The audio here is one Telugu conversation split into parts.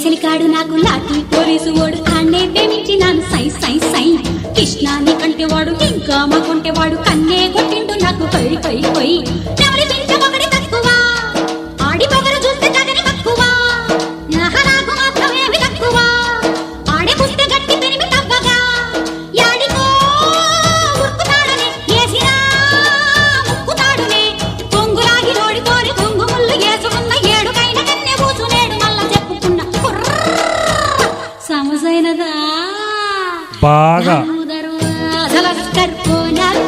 చెలికాడు నాకు లాఠీ పోలీసు వాడు కాన్నే ప్రేమించి నాను సై సై సై కృష్ణాని కంటే వాడు ఇంకా మా కొంటే వాడు కన్నే కొట్టిండు నాకు పై పై పై ఎవరి పెంచమొకటి తక్కువ ఆడి పొగరు చూస్తే తగని తక్కువ నాకు మాత్రమేమి తక్కువ ఆడే పుస్తే గట్టి పెరిమి తవ్వగా యాడికో ఉరుకుతాడనే ఏసినా ముక్కుతాడునే పొంగులాగి రోడి కోరి కొంగు ముళ్ళు వేసుకున్న ఏడుకైన కన్నే కూచునేడు మళ్ళా చెప్పుకున్న సమజైనదా బాగా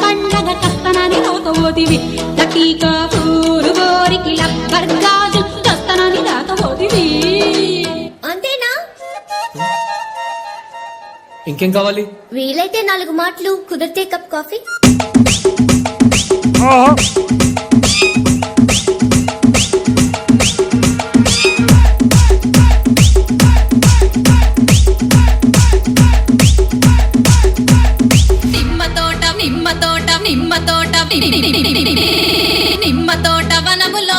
పండగ కస్తనాన్ని రాకపోతివి దకీకా పూలు గోరికి లబ్బర్ గాజు కస్తనాన్ని రాకపోతివి అంతేనా? ఇంకేం కావాలి? వీలైతే 4 మాటలు, కుదిరితే కప్ కాఫీ. నిమ్మ తోట వనములో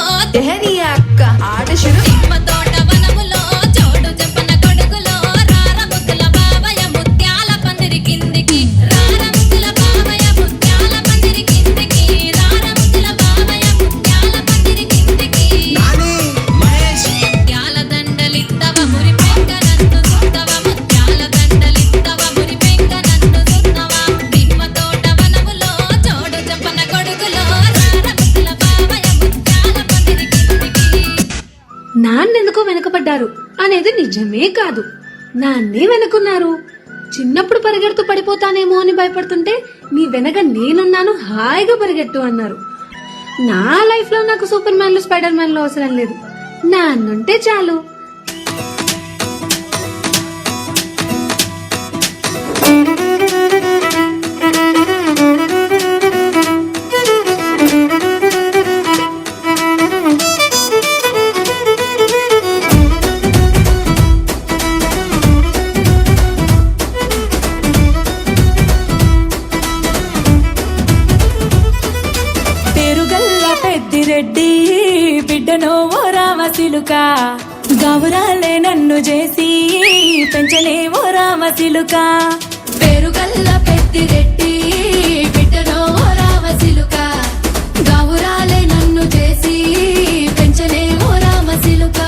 అక్క ఆట శురు నిమ్మ తోట వనములో చోడు చెప్పన కొడుకులో రారముద్దుల బావయ ముత్యాల పందిరి కిందికి రారముద్దుల బావయ ముత్యాల పందిరి కిందికి రారముద్దుల బావయ ముత్యాల పందిరి కిందికి ముత్యాల దండలిత్తవ మురి పెంక నన్ను సుత్తవ ముత్యాల దండలిత్తవ మురి పెంక నన్ను సుత్తవ నిమ్మ తోట వనములో చోడు చెప్పన కొడుకులో రారముద్దుల బావయ ముత్యాల పందిరి కిందికి. నాన్నెందుకో వెనకపడ్డారు అనేది నిజమే కాదు, నాన్నే వెనుకున్నారు. చిన్నప్పుడు పరిగెడుతూ పడిపోతానేమో అని భయపడుతుంటే నీ వెనక నేనున్నాను, హాయిగా పరిగెట్టు అన్నారు. నా లైఫ్ లో నాకు సూపర్ మ్యాన్లు స్పైడర్ మ్యాన్లు అవసరం లేదు, నాన్నుంటే చాలు. రెడ్డి బిడ్డనో ఓ రామసిలుక గౌరాలే నన్ను చేసి పెంచలే ఓ రామసిలుక పేరుగల్ల పెద్ది రెడ్డి బిడ్డనో ఓ రామసిలుక గౌరాలే నన్ను చేసి పెంచలే ఓ రామసిలుక.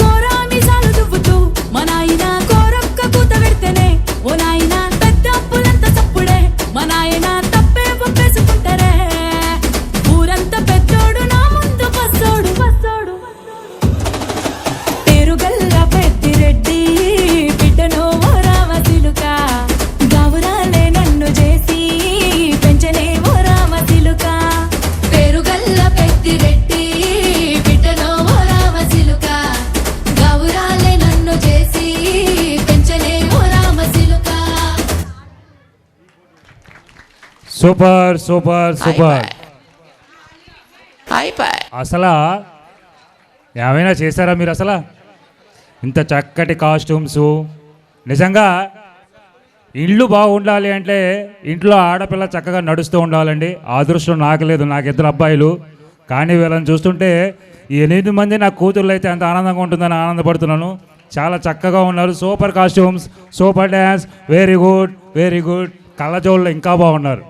కోరామిసాలు దువ్వుతూ మా నాయన కోరొక్క కూత పెడితేనే ఓ నాయన పెద్ద అప్పులంత తప్పుడే మా నాయన తప్పే ఒప్పేసుకుంటారే. ఊరంతా పెద్దోడు నా ముందు పచ్చోడు పచ్చోడు పేరుగల్ల పెద్ది రెడ్డి బిడ్డనో ఓ రామసిలుక గౌరాలే నన్ను చేసి పెంచలే ఓ రామసిలుక. పేరుగల్ల పెద్ది రెడ్డి బిడ్డనో ఓ రామసిలుక గౌరాలే నన్ను చేసి పెంచలే ఓ రామసిలుక. Super super super. అసలు ఏమైనా చేశారా మీరు? అసలు ఇంత చక్కటి కాస్ట్యూమ్స్, నిజంగా ఇల్లు బాగుండాలి అంటే ఇంట్లో ఆడపిల్ల చక్కగా నడుస్తూ ఉండాలండి. ఆ అదృష్టం నాకు లేదు, నాకు 2 అబ్బాయిలు. కానీ వీళ్ళని చూస్తుంటే ఈ 8 మంది నా కూతుర్లు అయితే అంత ఆనందంగా ఉంటుందని ఆనందపడుతున్నాను. చాలా చక్కగా ఉన్నారు. Super costumes, super dance, very good very good. కళ్ళజోళ్ళు ఇంకా బాగున్నారు.